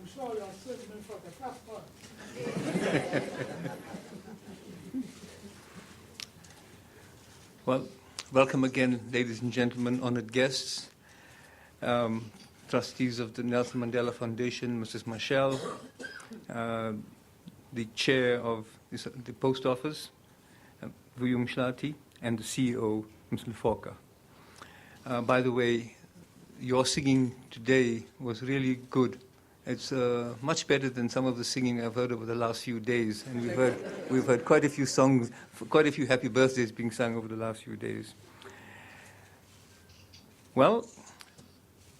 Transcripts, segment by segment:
I'm sure you're sitting in for the first time. Well, welcome again, ladies and gentlemen, honored guests, trustees of the Nelson Mandela Foundation, Mrs. Machel, the chair of the post office, Vuyo Mshlati, and the CEO, Mr. Foka. By the way, your singing today was really good. It's much better than some of the singing I've heard over the last few days, and we've heard quite a few songs, quite a few happy birthdays being sung over the last few days. Well,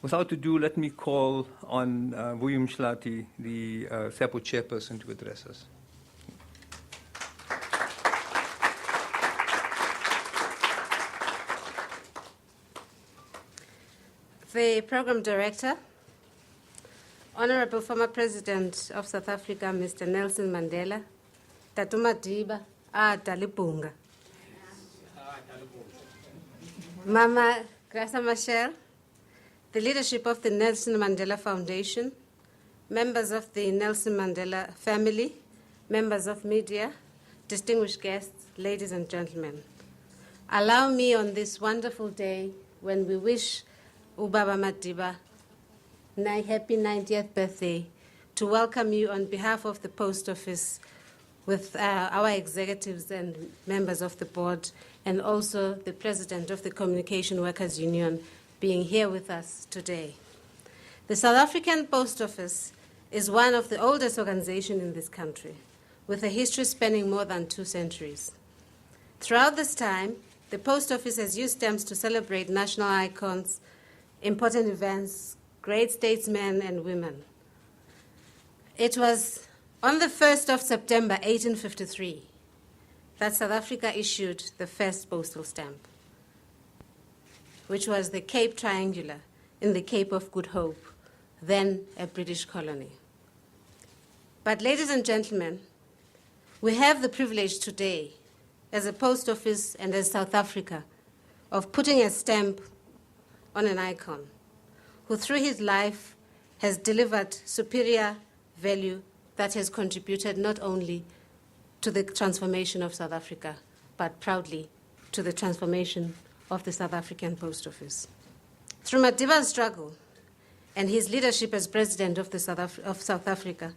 without ado, let me call on Vuyo Mshlati, the SAPO chairperson, to address us. The Program Director, Honorable former President of South Africa, Mr. Nelson Mandela, Tatu Madiba, Talibunga, Mama Graça Machel, the leadership of the Nelson Mandela Foundation, members of the Nelson Mandela family, members of media, distinguished guests, ladies and gentlemen. Allow me on this wonderful day when we wish Ubaba Madiba happy 90th birthday to welcome you on behalf of the Post Office with our executives and members of the board, and also the President of the Communication Workers Union being here with us today. The South African Post Office is one of the oldest organizations in this country, with a history spanning more than 2 centuries. Throughout this time, the Post Office has used stamps to celebrate national icons, important events, great statesmen and women. It was on the 1st of September 1853 that South Africa issued the first postal stamp, which was the Cape Triangular in the Cape of Good Hope, then a British colony. But ladies and gentlemen, we have the privilege today, as a post office and as South Africa, of putting a stamp on an icon who through his life has delivered superior value that has contributed not only to the transformation of South Africa, but proudly to the transformation of the South African Post Office. Through Madiba's struggle and his leadership as president of South Africa,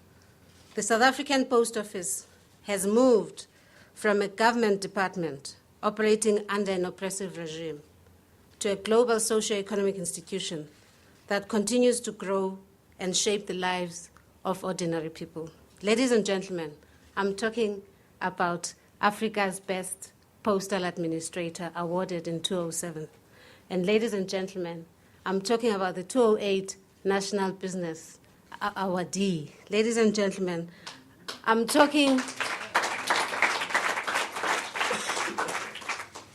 the South African Post Office has moved from a government department operating under an oppressive regime to a global socio-economic institution that continues to grow and shape the lives of ordinary people. Ladies and gentlemen, I'm talking about Africa's Best Postal Administrator, awarded in 2007. And ladies and gentlemen, I'm talking about the 2008 National Business Awardee. Ladies and gentlemen, I'm talking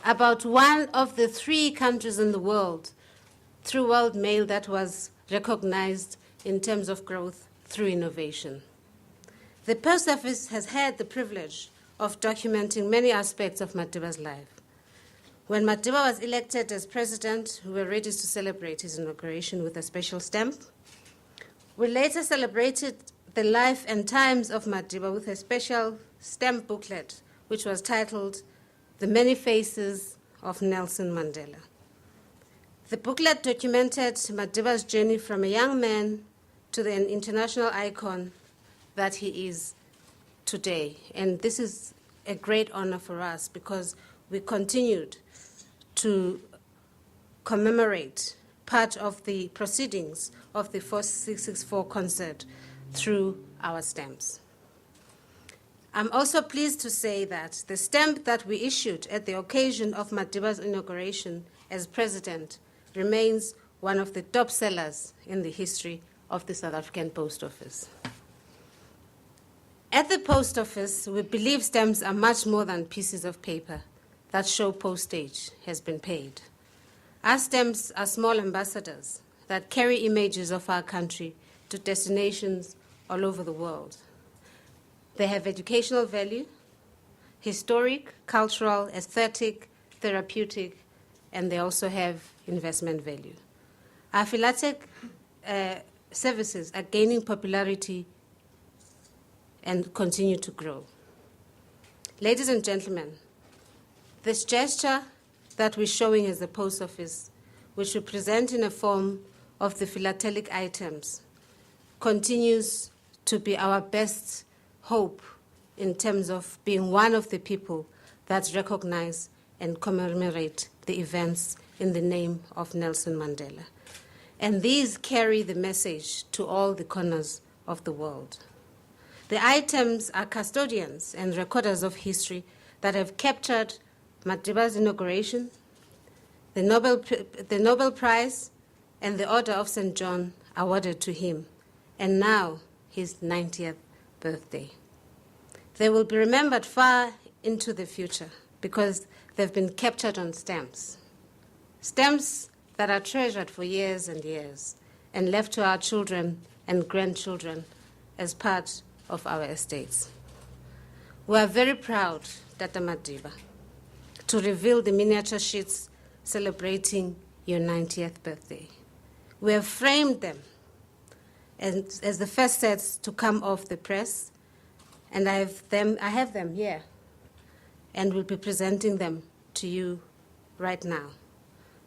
about one of the 3 countries in the world through World Mail that was recognized in terms of growth through innovation. The Post Office has had the privilege of documenting many aspects of Madiba's life. When Madiba was elected as president, we were ready to celebrate his inauguration with a special stamp. We later celebrated the life and times of Madiba with a special stamp booklet, which was titled The Many Faces of Nelson Mandela. The booklet documented Madiba's journey from a young man to an international icon that he is today. And this is a great honor for us because we continued to commemorate part of the proceedings of the 4664 concert through our stamps. I'm also pleased to say that the stamp that we issued at the occasion of Madiba's inauguration as president remains one of the top sellers in the history of the South African Post Office. At the Post Office, we believe stamps are much more than pieces of paper that show postage has been paid. Our stamps are small ambassadors that carry images of our country to destinations all over the world. They have educational value, historic, cultural, aesthetic, therapeutic, and they also have investment value. Our philatelic services are gaining popularity and continue to grow. Ladies and gentlemen, this gesture that we're showing as the Post Office, which we present in a form of the philatelic items, continues to be our best hope in terms of being one of the people that recognize and commemorate the events in the name of Nelson Mandela. And these carry the message to all the corners of the world. The items are custodians and recorders of history that have captured Madiba's inauguration, the Nobel Prize, and the Order of St. John awarded to him, and now his 90th birthday. They will be remembered far into the future because they've been captured on stamps. Stamps that are treasured for years and years and left to our children and grandchildren as part of our estates. We are very proud, Tata Madiba, to reveal the miniature sheets celebrating your 90th birthday. We have framed them as the first sets to come off the press, and I have them here, and will be presenting them to you right now.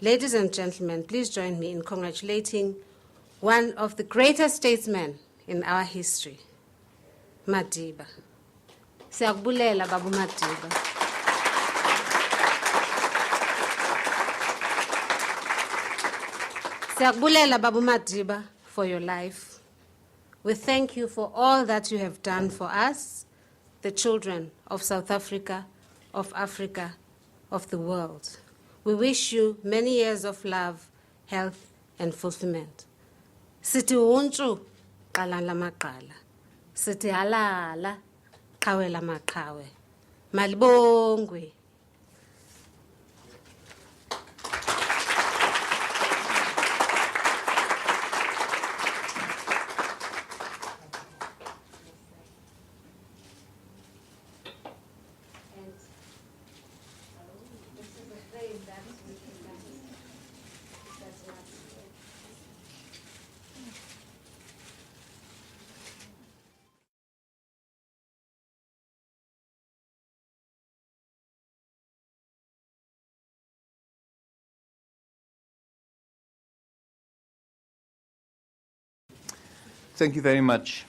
Ladies and gentlemen, please join me in congratulating one of the greatest statesmen in our history, Madiba. Siyakubulela Babu Madiba. Siyakubulela Babu Madiba for your life. We thank you for all that you have done for us, the children of South Africa, of Africa, of the world. We wish you many years of love, health, and fulfillment. Sithi untu qala lamaqala. Sithi halala qhawe lamaqhawe. Malibongwe. Thank you very much.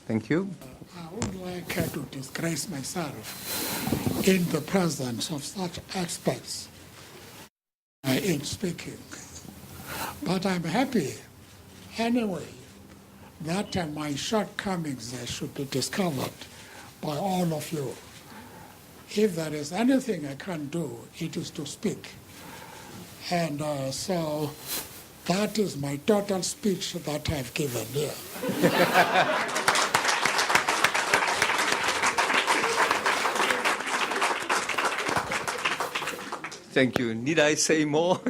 Thank you. I would like to disgrace myself in the presence of such experts in speaking. But I'm happy anyway that my shortcomings should be discovered by all of you. If there is anything I can do, it is to speak. And so that is my total speech that I've given here. Thank you. Need I say more?